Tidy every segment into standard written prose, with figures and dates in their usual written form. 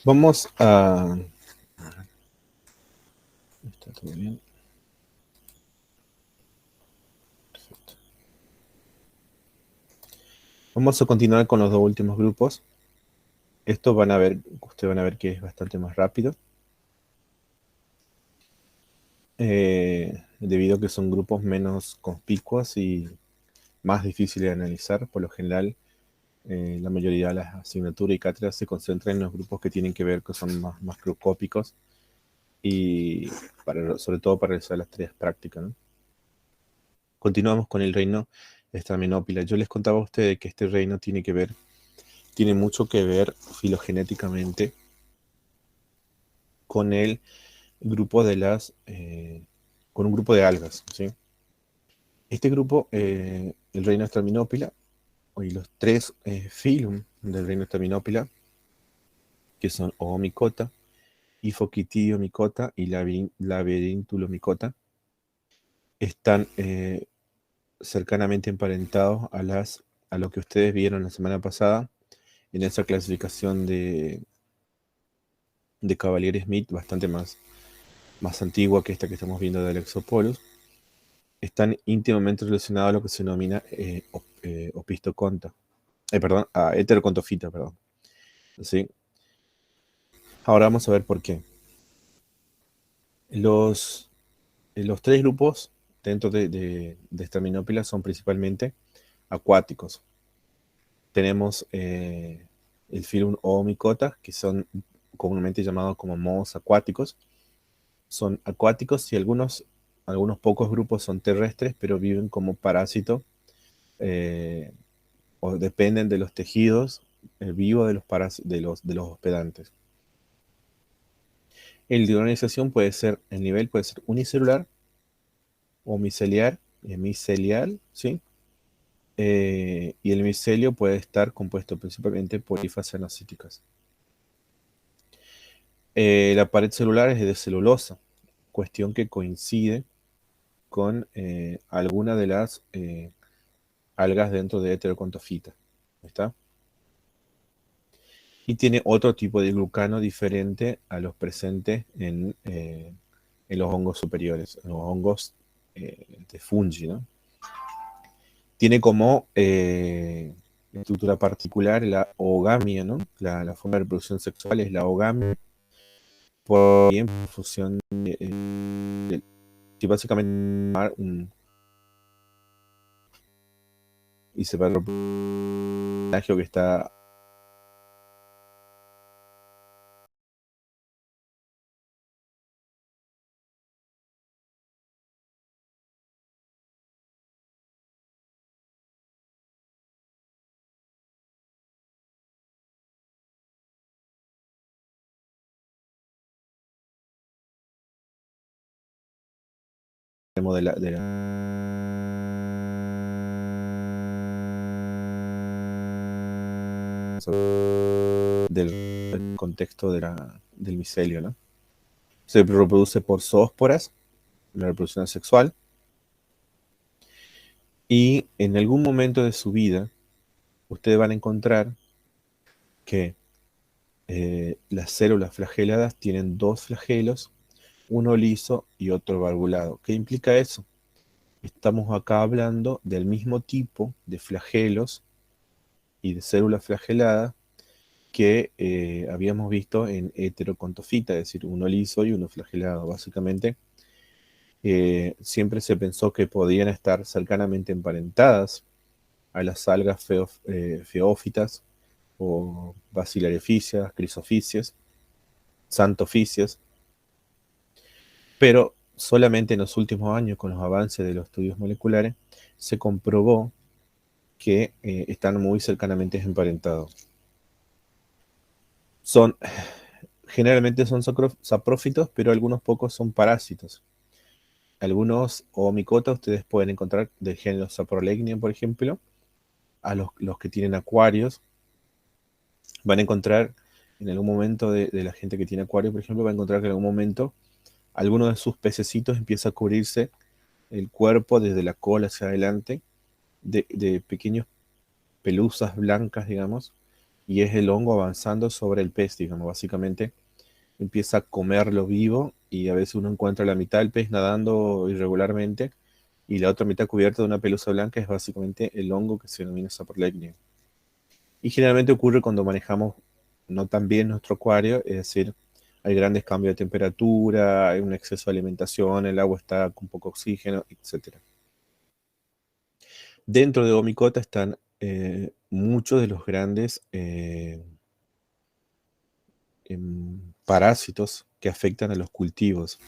Vamos a... Está todo bien. Perfecto. Vamos a continuar con los dos últimos grupos. Esto ustedes van a ver que es bastante más rápido. Debido a que son grupos menos conspicuos y más difíciles de analizar. Por lo general, la mayoría de las asignaturas y cátedras se concentran en los grupos que tienen que ver, que son más macroscópicos y sobre todo para realizar las tareas prácticas, ¿no? Continuamos con el reino Straminópila. Yo les contaba a ustedes que este reino tiene mucho que ver filogenéticamente con el grupo con un grupo de algas, ¿sí? Este grupo, el reino Straminópila, y los tres filum del reino Staminopila, que son Oomycota, Iphokitiomycota y Labyrintulomycota, están cercanamente emparentados a lo que ustedes vieron la semana pasada en esa clasificación de Cavalier-Smith, bastante más antigua que esta que estamos viendo de Alexopoulos. Están íntimamente relacionados a lo que se denomina opistoconta. Perdón, a heterocontofita, perdón. ¿Sí? Ahora vamos a ver por qué. Los tres grupos dentro de Staminopila son principalmente acuáticos. Tenemos el filum Oomycota, que son comúnmente llamados como mohos acuáticos. Son acuáticos y algunos pocos grupos son terrestres, pero viven como parásitos o dependen de los tejidos vivos de los hospedantes. El de organización el nivel puede ser unicelular o micelial, ¿sí? Y el micelio puede estar compuesto principalmente por hifas cenocíticas. La pared celular es de celulosa, cuestión que coincide con alguna de las algas dentro de Heterocontofita. ¿Está? Y tiene otro tipo de glucano diferente a los presentes en los hongos superiores, en los hongos de fungi, ¿no? Tiene como estructura particular la ogamia, ¿no? La forma de reproducción sexual es la ogamia, por bien por fusión que básicamente y se va a reproducir que está del contexto del micelio, ¿no? Se reproduce por zoosporas, la reproducción sexual, y en algún momento de su vida ustedes van a encontrar que las células flageladas tienen dos flagelos, uno liso y otro valvulado. ¿Qué implica eso? Estamos acá hablando del mismo tipo de flagelos y de células flageladas que habíamos visto en heterocontofita, es decir, uno liso y uno flagelado. Básicamente, siempre se pensó que podían estar cercanamente emparentadas a las algas feófitas o basilarioficias, crisoficias, xantoficias, pero solamente en los últimos años, con los avances de los estudios moleculares, se comprobó que están muy cercanamente emparentados. Generalmente son saprófitos, pero algunos pocos son parásitos. Algunos oomycota ustedes pueden encontrar del género Saprolegnium, por ejemplo. A los que tienen acuarios, van a encontrar en algún momento de la gente que tiene acuario, por ejemplo, va a encontrar que en algún momento alguno de sus pececitos empieza a cubrirse el cuerpo desde la cola hacia adelante de pequeños pelusas blancas, digamos, y es el hongo avanzando sobre el pez, digamos, básicamente empieza a comerlo vivo y a veces uno encuentra la mitad del pez nadando irregularmente y la otra mitad cubierta de una pelusa blanca es básicamente el hongo que se denomina saprolegnia. Y generalmente ocurre cuando manejamos no tan bien nuestro acuario, es decir, hay grandes cambios de temperatura, hay un exceso de alimentación, el agua está con poco oxígeno, etc. Dentro de Omicota están muchos de los grandes parásitos que afectan a los cultivos,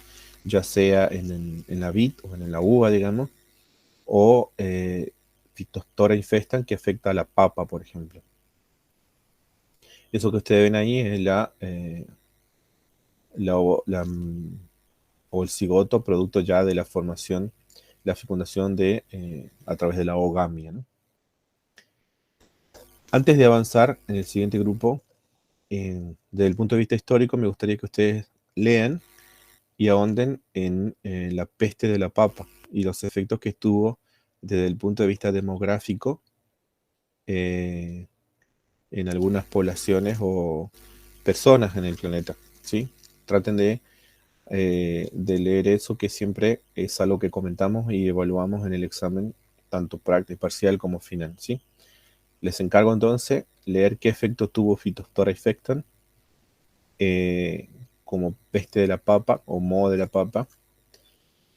ya sea en la vid o en la uva, digamos, o Phytophthora infestan que afecta a la papa, por ejemplo. Eso que ustedes ven ahí es o el cigoto, producto ya de la formación, la fecundación a través de la ogamia, ¿no? Antes de avanzar en el siguiente grupo, desde el punto de vista histórico, me gustaría que ustedes lean y ahonden en la peste de la papa y los efectos que estuvo desde el punto de vista demográfico eh, en algunas poblaciones o personas en el planeta, ¿sí? Traten de leer eso, que siempre es algo que comentamos y evaluamos en el examen, tanto práctico, parcial como final, ¿sí? Les encargo entonces leer qué efecto tuvo Phytophthora infectan como peste de la papa o moho de la papa,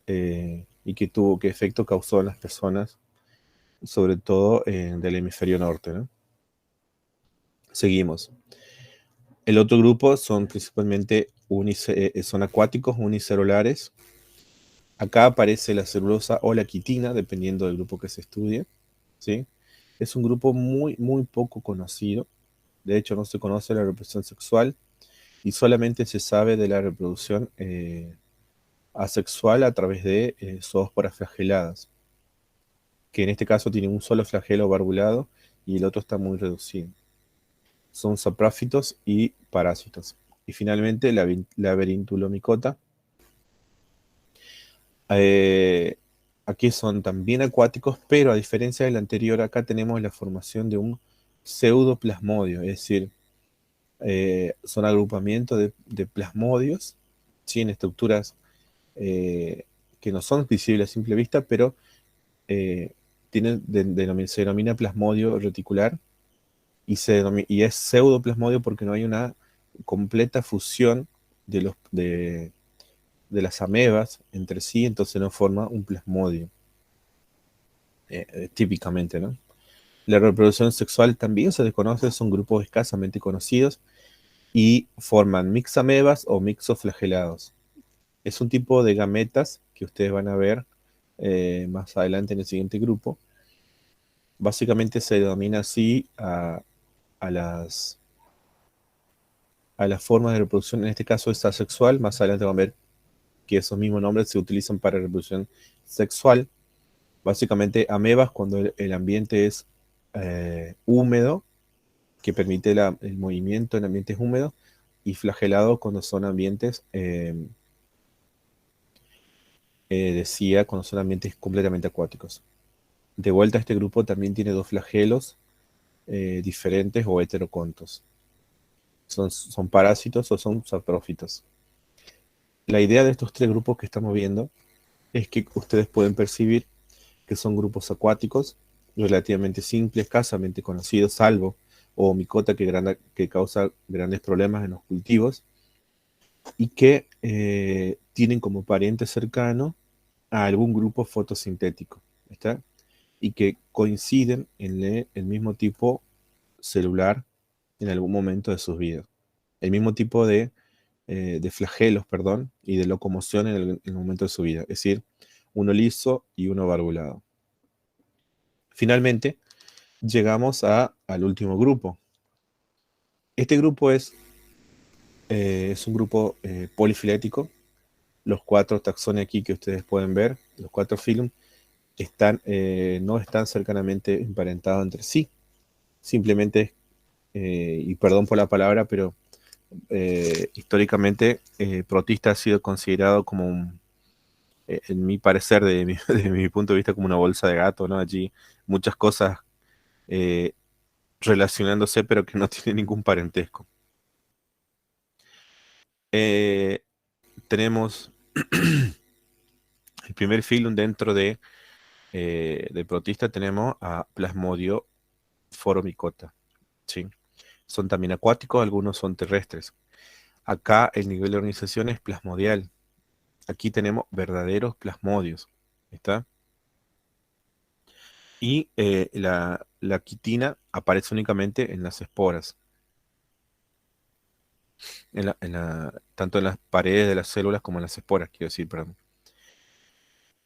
y qué efecto causó en las personas, sobre todo del hemisferio norte, ¿no? Seguimos. El otro grupo son principalmente son acuáticos unicelulares. Acá aparece la celulosa o la quitina, dependiendo del grupo que se estudie, ¿sí? Es un grupo muy, muy poco conocido. De hecho, no se conoce la reproducción sexual y solamente se sabe de la reproducción asexual a través de zoosporas flageladas, que en este caso tiene un solo flagelo barbulado y el otro está muy reducido. Son saprófitos y parásitos. Y finalmente la Laberintulomicota. Eh, Aquí son también acuáticos, pero a diferencia del anterior, acá tenemos la formación de un pseudoplasmodio, es decir, son agrupamientos de plasmodios, ¿sí? En estructuras que no son visibles a simple vista, pero eh, se denomina plasmodio reticular y es pseudoplasmodio porque no hay una completa fusión de las amebas entre sí, entonces no forma un plasmodio, típicamente, ¿no? La reproducción sexual también se desconoce, son grupos escasamente conocidos y forman mixamebas o mixoflagelados. Es un tipo de gametas que ustedes van a ver más adelante en el siguiente grupo. Básicamente se denomina así a las, a las formas de reproducción, en este caso es asexual, más adelante van a ver que esos mismos nombres se utilizan para reproducción sexual. Básicamente amebas cuando el ambiente es húmedo, que permite el movimiento en ambientes húmedos, y flagelados cuando son ambientes, decía, cuando son ambientes completamente acuáticos. De vuelta, este grupo también tiene dos flagelos diferentes o heterocontos. Son parásitos o son saprófitos. La idea de estos tres grupos que estamos viendo es que ustedes pueden percibir que son grupos acuáticos relativamente simples, escasamente conocidos, salvo o micota que causa grandes problemas en los cultivos y que tienen como pariente cercano a algún grupo fotosintético, ¿está? Y que coinciden en el mismo tipo celular en algún momento de sus vidas. El mismo tipo de flagelos, perdón, y de locomoción en el momento de su vida. Es decir, uno liso y uno barbulado. Finalmente, llegamos al último grupo. Este grupo es un grupo polifilético. Los cuatro taxones aquí que ustedes pueden ver, los cuatro filum, no están cercanamente emparentados entre sí. Simplemente, y perdón por la palabra, pero históricamente Protista ha sido considerado como en mi parecer, de mi punto de vista, como una bolsa de gato, ¿no? Allí muchas cosas relacionándose, pero que no tienen ningún parentesco. Eh, tenemos el primer filum dentro de protista, tenemos a Plasmodio foromicota, ¿sí? Son también acuáticos, algunos son terrestres. Acá el nivel de organización es plasmodial. Aquí tenemos verdaderos plasmodios, ¿está? Y la quitina aparece únicamente en las esporas, tanto en las paredes de las células como en las esporas, quiero decir, perdón.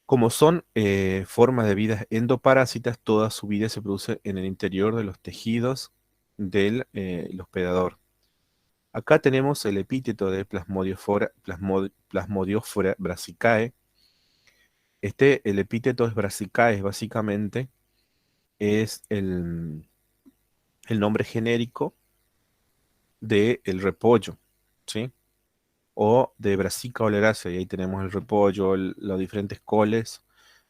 Como son formas de vida endoparásitas, toda su vida se produce en el interior de los tejidos del hospedador. Acá tenemos el epíteto de Plasmodiófora brassicae. El epíteto es brassicae, básicamente es el nombre genérico del repollo, ¿sí? O de Brassica oleracea, y ahí tenemos el repollo, los diferentes coles,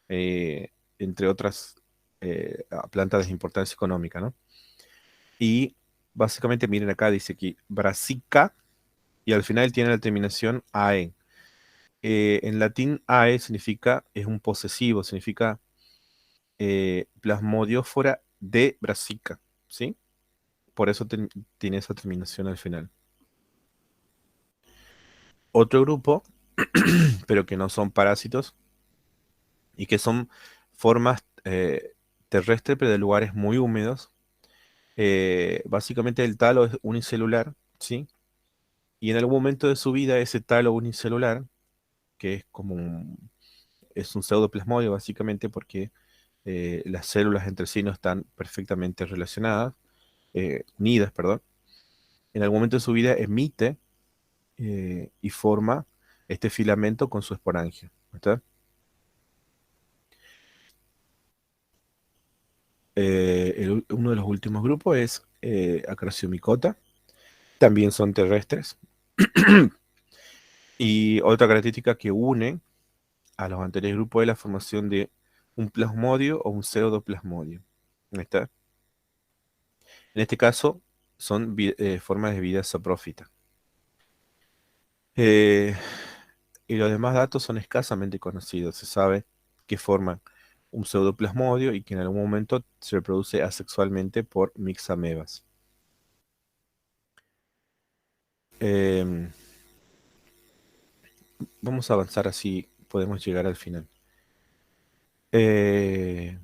eh, entre otras plantas de importancia económica, ¿no? Y básicamente, miren acá, dice aquí Brassica, y al final tiene la terminación AE. En latín, AE significa, es un posesivo, significa Plasmodiófora de Brassica, ¿sí? Por eso tiene esa terminación al final. Otro grupo, pero que no son parásitos y que son formas terrestres, pero de lugares muy húmedos. Básicamente el talo es unicelular, ¿sí? Y en algún momento de su vida ese talo unicelular, que es como es un pseudoplasmodio básicamente porque las células entre sí no están perfectamente relacionadas, unidas, perdón. En algún momento de su vida emite y forma este filamento con su esporangia. ¿Está? Uno de los últimos grupos es Acrasiomycota, también son terrestres. Y otra característica que une a los anteriores grupos es la formación de un plasmodio o un pseudoplasmodio. ¿Está? En este caso son formas de vida saprófita. Eh, y los demás datos son escasamente conocidos. Se sabe que forman un pseudoplasmodio y que en algún momento se reproduce asexualmente por mixamebas. Em, Vamos a avanzar así, podemos llegar al final. Eh,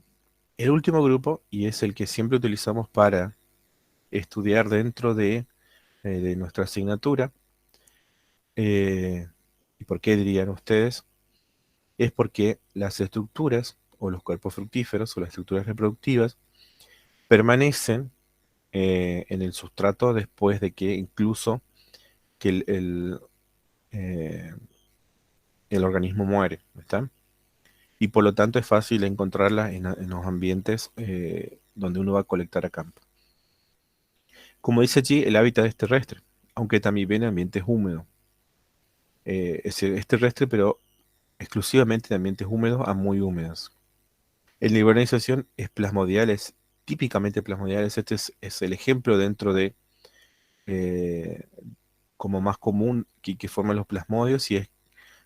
el último grupo, y es el que siempre utilizamos para estudiar dentro de nuestra asignatura, eh, ¿y por qué dirían ustedes? Es porque las estructuras o los cuerpos fructíferos o las estructuras reproductivas permanecen en el sustrato después de que incluso que eh, el organismo muere, ¿está? Y por lo tanto es fácil encontrarlas en los ambientes donde uno va a colectar a campo. Como dice allí, el hábitat es terrestre, aunque también viene en ambientes húmedos. Es terrestre, pero exclusivamente de ambientes húmedos a muy húmedos. El nivel de organización es plasmodial, es típicamente plasmodial. Es el ejemplo dentro de eh, como más común que forman los plasmodios y es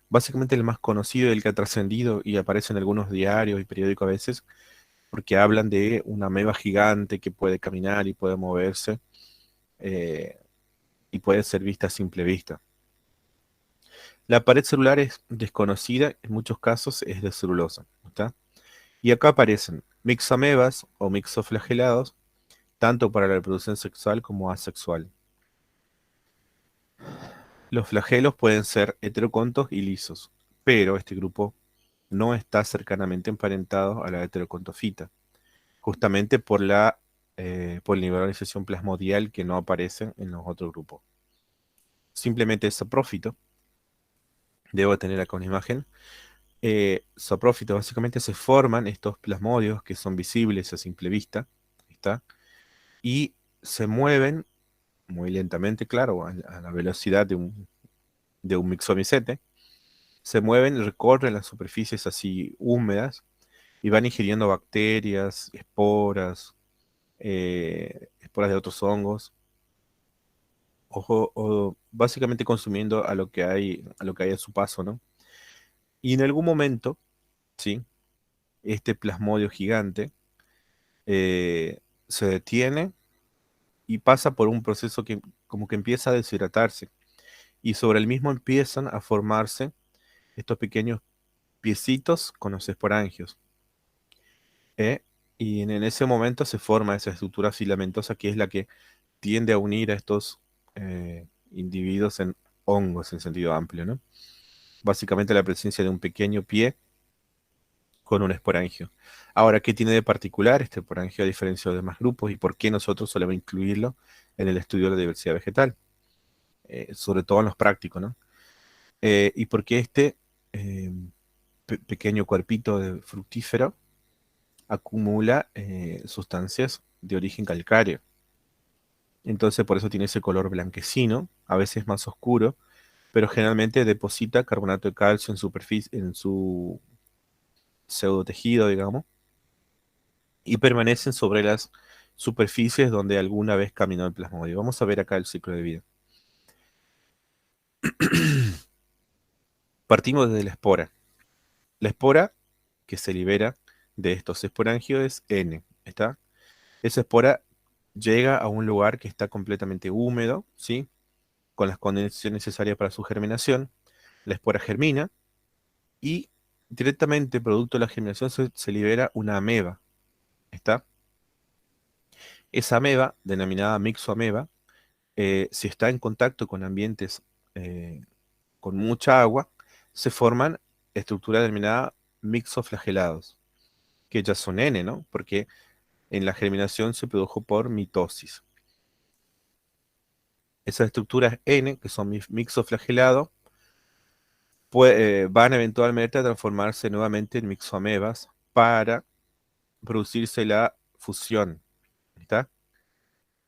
básicamente el más conocido, el que ha trascendido y aparece en algunos diarios y periódicos a veces, porque hablan de una ameba gigante que puede caminar y puede moverse eh, y puede ser vista a simple vista. La pared celular es desconocida, en muchos casos es de celulosa, ¿está? Y acá aparecen mixamebas o mixoflagelados, tanto para la reproducción sexual como asexual. Los flagelos pueden ser heterocontos y lisos, pero este grupo no está cercanamente emparentado a la heterocontofita, justamente por el nivel de organización plasmodial que no aparece en los otros grupos. Simplemente es saprófito, debo tener acá una imagen. Saprófito, básicamente se forman estos plasmodios que son visibles a simple vista, ¿está? Y se mueven muy lentamente, claro, a la velocidad de un mixomicete, se mueven y recorren las superficies así húmedas y van ingiriendo bacterias, esporas, esporas de otros hongos, o básicamente consumiendo a lo que hay a su paso, ¿no? Y en algún momento, ¿sí? Este plasmodio gigante se detiene y pasa por un proceso que como que empieza a deshidratarse. Y sobre el mismo empiezan a formarse estos pequeños piecitos con los esporangios. ¿Eh? Y en ese momento se forma esa estructura filamentosa que es la que tiende a unir a estos individuos en hongos en sentido amplio, ¿no? Básicamente la presencia de un pequeño pie con un esporangio. Ahora, ¿qué tiene de particular este esporangio a diferencia de demás grupos y por qué nosotros solemos incluirlo en el estudio de la diversidad vegetal? Sobre todo en los prácticos, ¿no? Y por qué este eh, pequeño cuerpito de fructífero acumula sustancias de origen calcáreo. Entonces, por eso tiene ese color blanquecino, a veces más oscuro, pero generalmente deposita carbonato de calcio en superficie, en su pseudotejido, digamos, y permanecen sobre las superficies donde alguna vez caminó el plasmodio. Vamos a ver acá el ciclo de vida. Partimos desde la espora. La espora que se libera de estos esporangios es N, ¿está? Esa espora llega a un lugar que está completamente húmedo, ¿sí? Con las condiciones necesarias para su germinación. La espora germina y directamente, producto de la germinación, se libera una ameba, ¿está? Esa ameba, denominada mixoameba, si está en contacto con ambientes eh, con mucha agua, se forman estructuras denominadas mixoflagelados, que ya son N, ¿no? Porque en la germinación se produjo por mitosis. Esas estructuras N, que son mixoflagelados, van eventualmente a transformarse nuevamente en mixoamebas para producirse la fusión, ¿está?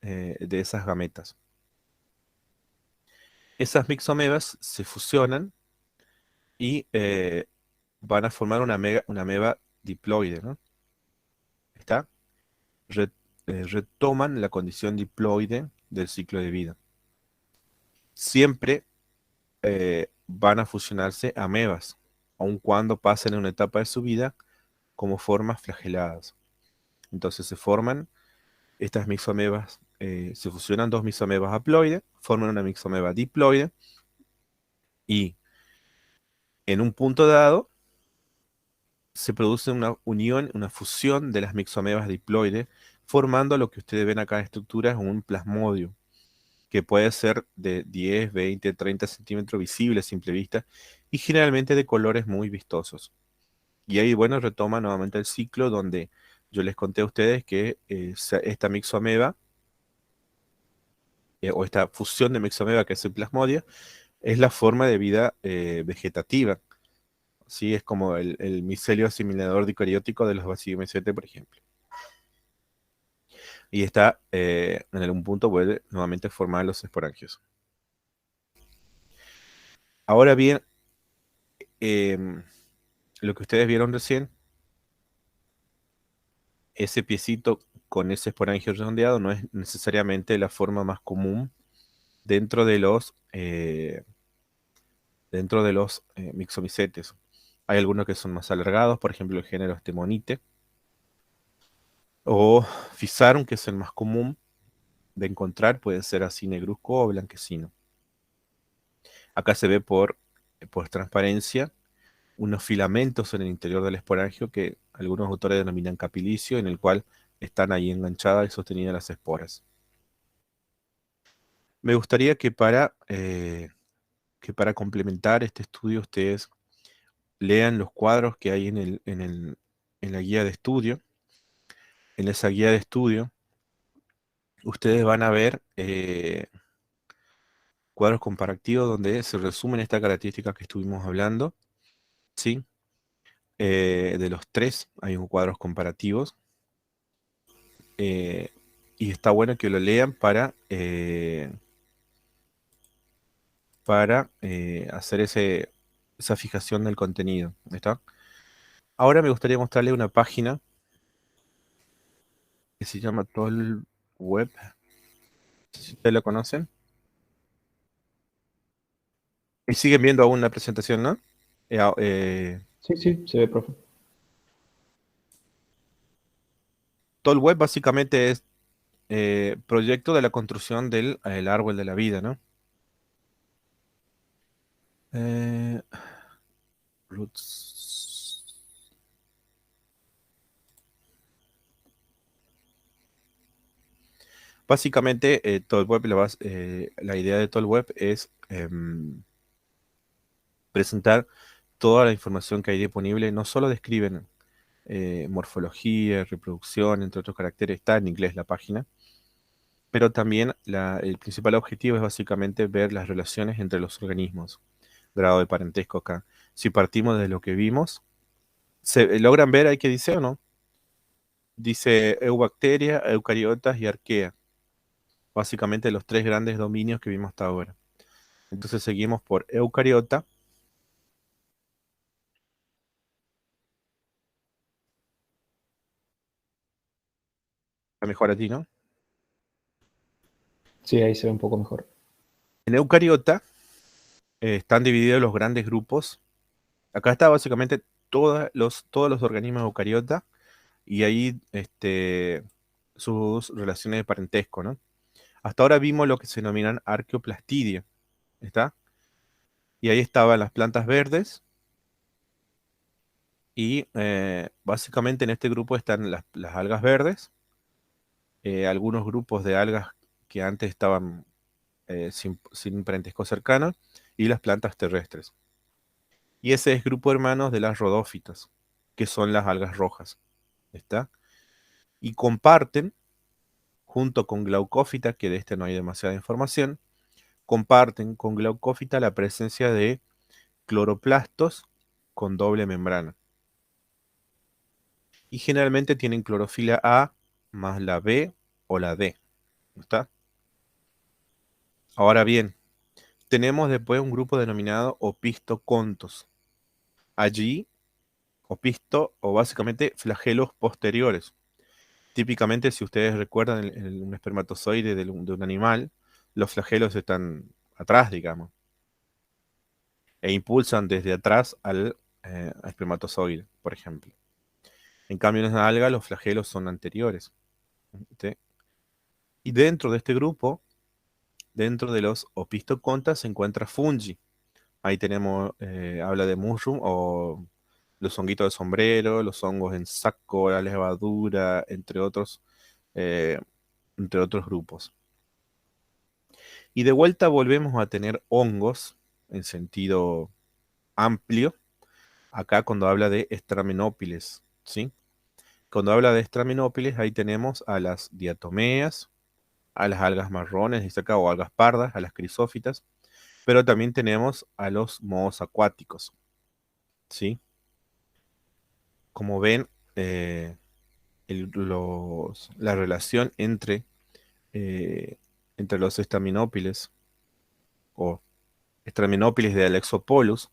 De esas gametas. Esas mixoamebas se fusionan y van a formar una ameba diploide, ¿no? ¿Está? Re- Retoman la condición diploide del ciclo de vida. Siempre van a fusionarse amebas, aun cuando pasen en una etapa de su vida como formas flageladas. Entonces se forman estas mixoamebas, se fusionan dos mixoamebas haploides, forman una mixoameba diploide y en un punto dado se produce una unión, una fusión de las mixoamebas diploides, formando lo que ustedes ven acá en estructura, es un plasmodio, que puede ser de 10, 20, 30 centímetros visible a simple vista y generalmente de colores muy vistosos. Y ahí, bueno, retoma nuevamente el ciclo donde yo les conté a ustedes que esta mixoameba o esta fusión de mixoameba que es el plasmodio es la forma de vida vegetativa. ¿Sí? Es como el micelio asimilador dicariótico de los Bacillomycetes, por ejemplo. Y está, en algún punto, vuelve nuevamente a formar los esporangios. Ahora bien, em, lo que ustedes vieron recién, ese piecito con ese esporangio redondeado no es necesariamente la forma más común dentro de los mixomicetes. Hay algunos que son más alargados, por ejemplo el género Stemonite, o Physarum, que es el más común de encontrar, puede ser así negruzco o blanquecino. Acá se ve por transparencia unos filamentos en el interior del esporangio que algunos autores denominan capilicio, en el cual están ahí enganchadas y sostenidas las esporas. Me gustaría que para complementar este estudio ustedes lean los cuadros que hay en la guía de estudio. En esa guía de estudio ustedes van a ver cuadros comparativos donde se resumen estas características que estuvimos hablando, ¿sí? De los tres hay un cuadros comparativos eh, y está bueno que lo lean para hacer esa fijación del contenido, ¿está? Ahora me gustaría mostrarle una página que se llama Toll Web. Si ustedes lo conocen. Y siguen viendo aún la presentación, ¿no? Sí, sí, se ve, profe. Toll Web básicamente es proyecto de la construcción del el árbol de la vida, ¿no? Eh, Roots. Básicamente, Toll Web, la idea de Toll Web es presentar toda la información que hay disponible. No solo describen morfología, reproducción, entre otros caracteres, está en inglés la página, pero también el principal objetivo es básicamente ver las relaciones entre los organismos, grado de parentesco acá. Si partimos de lo que vimos, ¿se logran ver ahí qué dice o no? Dice eubacteria, eucariotas y arquea. Básicamente los tres grandes dominios que vimos hasta ahora. Entonces seguimos por eucariota. A mejor a ti, ¿no? Sí, ahí se ve un poco mejor. En eucariota están divididos los grandes grupos. Acá está básicamente todos los organismos eucariota y ahí sus relaciones de parentesco, ¿no? Hasta ahora vimos lo que se denominan arqueoplastidia, ¿está? Y ahí estaban las plantas verdes y básicamente en este grupo están las algas verdes, algunos grupos de algas que antes estaban sin parentesco cercano y las plantas terrestres. Y ese es grupo hermanos de las rodófitas, que son las algas rojas, ¿está? Y comparten, junto con Glaucófita, que de este no hay demasiada información, comparten con Glaucófita la presencia de cloroplastos con doble membrana. Y generalmente tienen clorofila A más la B o la D, ¿está? Ahora bien, tenemos después un grupo denominado opistocontos. Allí, opisto o básicamente flagelos posteriores. Típicamente, si ustedes recuerdan un espermatozoide de un animal, los flagelos están atrás, digamos, e impulsan desde atrás al espermatozoide, por ejemplo. En cambio, en la alga, los flagelos son anteriores. ¿Sí? Y dentro de este grupo, dentro de los opistocontas, se encuentra fungi. Ahí tenemos, habla de mushroom o los honguitos de sombrero, los hongos en saco, la levadura, eh, entre otros grupos. Y de vuelta volvemos a tener hongos en sentido amplio, acá cuando habla de estraminópiles, ¿sí? Cuando habla de estraminópiles, ahí tenemos a las diatomeas, a las algas marrones, dice acá, o algas pardas, a las crisófitas, pero también tenemos a los mohos acuáticos, ¿sí? Como ven, la relación eh, entre los estaminópiles o estraminópiles de Alexopolus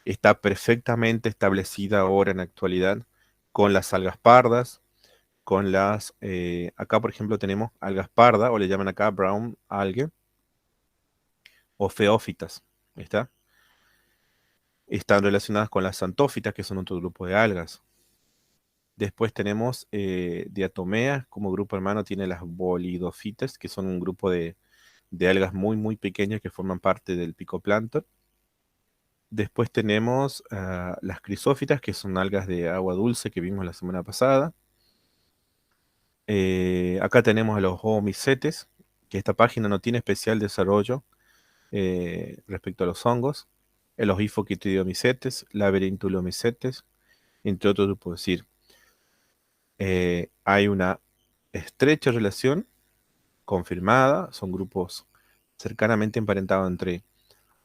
está perfectamente establecida ahora en la actualidad con las algas pardas, acá por ejemplo tenemos algas pardas, o le llaman acá brown algae, o feófitas, ¿está? Están relacionadas con las xantófitas, que son otro grupo de algas. Después tenemos diatomeas, como grupo hermano tiene las bolidofitas, que son un grupo de algas muy, muy pequeñas que forman parte del picoplancton. Después tenemos las crisófitas, que son algas de agua dulce que vimos la semana pasada. Acá tenemos a los oomicetes, que esta página no tiene especial desarrollo respecto a los hongos. Los hifoquitidiomicetes, laberintulomicetes, entre otros grupos. Es decir, hay una estrecha relación confirmada, son grupos cercanamente emparentados entre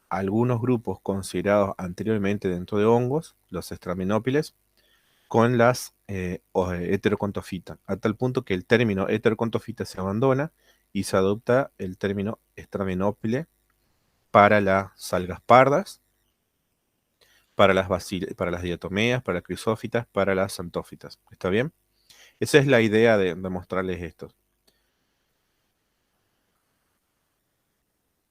algunos grupos considerados anteriormente dentro de hongos, los estraminópiles, con las heterocontofita, a tal punto que el término heterocontofita se abandona y se adopta el término estraminópile para las algas pardas, para las diatomeas, para las crisófitas, para las xantófitas. ¿Está bien? Esa es la idea de mostrarles esto.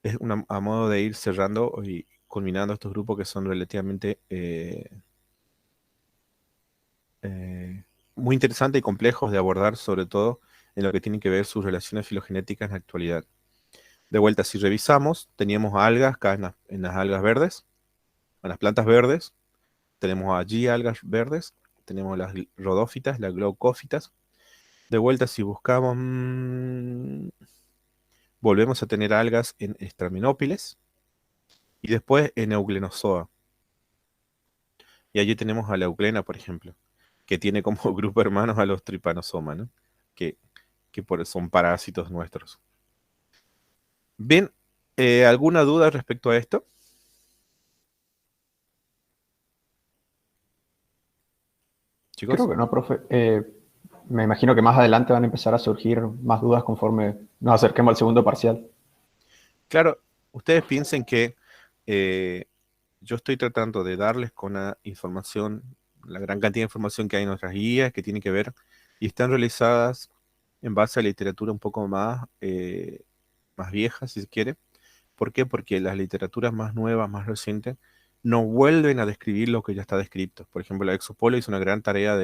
Es a modo de ir cerrando y culminando estos grupos que son relativamente muy interesantes y complejos de abordar, sobre todo en lo que tiene que ver sus relaciones filogenéticas en la actualidad. De vuelta, si revisamos, teníamos algas acá en las algas verdes, en las plantas verdes, tenemos allí algas verdes, tenemos las rodófitas, las glaucófitas. De vuelta, si buscamos, volvemos a tener algas en Straminópiles y después en Euglenozoa. Y allí tenemos a la euglena, por ejemplo, que tiene como grupo hermanos a los Trypanosoma, ¿no? Que, son parásitos nuestros. Bien, ¿alguna duda respecto a esto? Creo Chicos. que no, profe. Me imagino que más adelante van a empezar a surgir más dudas conforme nos acerquemos al segundo parcial. Claro, ustedes piensen que yo estoy tratando de darles con la información, la gran cantidad de información que hay en nuestras guías, que tiene que ver, y están realizadas en base a literatura un poco más vieja, si se quiere. ¿Por qué? Porque las literaturas más nuevas, más recientes, no vuelven a describir lo que ya está descrito. Por ejemplo, la Exopolo hizo una gran tarea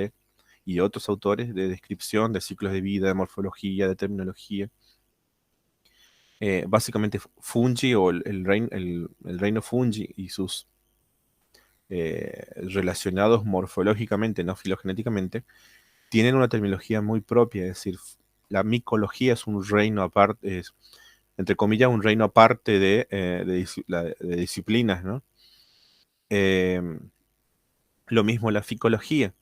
y otros autores de descripción de ciclos de vida, de morfología, de terminología. Básicamente fungi o el reino fungi y sus relacionados morfológicamente, no filogenéticamente, tienen una terminología muy propia, es decir, la micología es un reino aparte, es, entre comillas, un reino aparte de disciplinas, ¿no? Eh, lo mismo la ficología,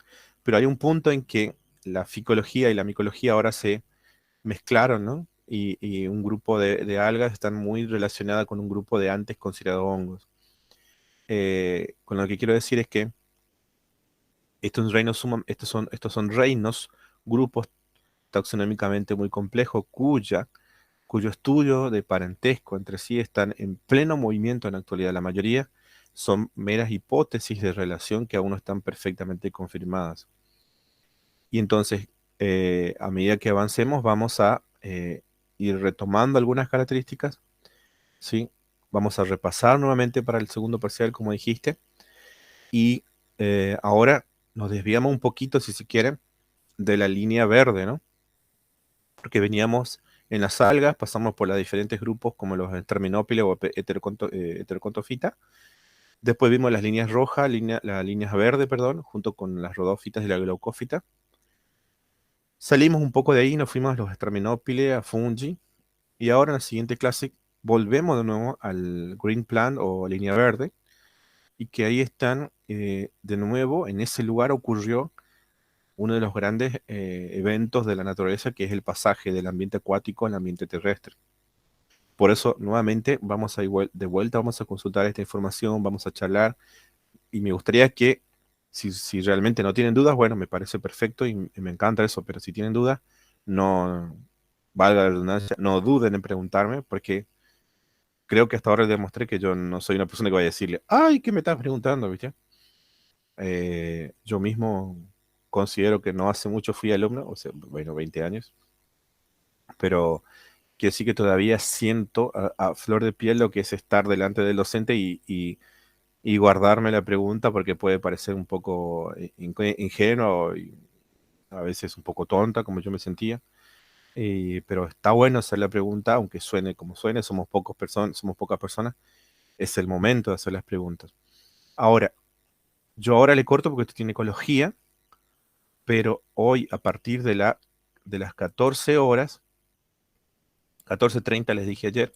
pero hay un punto en que la ficología y la micología ahora se mezclaron, ¿no? Y un grupo de algas están muy relacionadas con un grupo de antes considerados hongos. Con lo que quiero decir es que estos son reinos, grupos taxonómicamente muy complejos, cuyo estudio de parentesco entre sí están en pleno movimiento en la actualidad. La mayoría son meras hipótesis de relación que aún no están perfectamente confirmadas. Y entonces, a medida que avancemos, vamos a ir retomando algunas características, ¿sí? Vamos a repasar nuevamente para el segundo parcial, como dijiste, y ahora nos desviamos un poquito, si se quiere, de la línea verde, ¿no? Porque veníamos en las algas, pasamos por los diferentes grupos como los Terminópiles o Heterocontofita. Después vimos las líneas rojas, las líneas verdes, perdón, junto con las rodófitas y la glaucófita. Salimos un poco de ahí, nos fuimos a los Straminópiles, a Fungi, y ahora en la siguiente clase volvemos de nuevo al Green Plan o línea verde, y que ahí están, de nuevo, en ese lugar ocurrió uno de los grandes eventos de la naturaleza, que es el pasaje del ambiente acuático al ambiente terrestre. Por eso, nuevamente, vamos a ir de vuelta, vamos a consultar esta información, vamos a charlar, y me gustaría que, si realmente no tienen dudas, bueno, me parece perfecto y me encanta eso, pero si tienen dudas, no, valga la redundancia, no duden en preguntarme, porque creo que hasta ahora demostré que yo no soy una persona que vaya a decirle, ay, ¿qué me estás preguntando, viste? Yo mismo considero que no hace mucho fui alumno, o sea, bueno, 20 años, pero que sí que todavía siento a flor de piel lo que es estar delante del docente y guardarme la pregunta porque puede parecer un poco ingenuo y a veces un poco tonta, como yo me sentía. Pero está bueno hacer la pregunta, aunque suene como suene, somos somos pocas personas, es el momento de hacer las preguntas. Ahora, yo ahora le corto porque esto tiene ecología, pero hoy a partir de las 14 horas, 14:30 les dije ayer,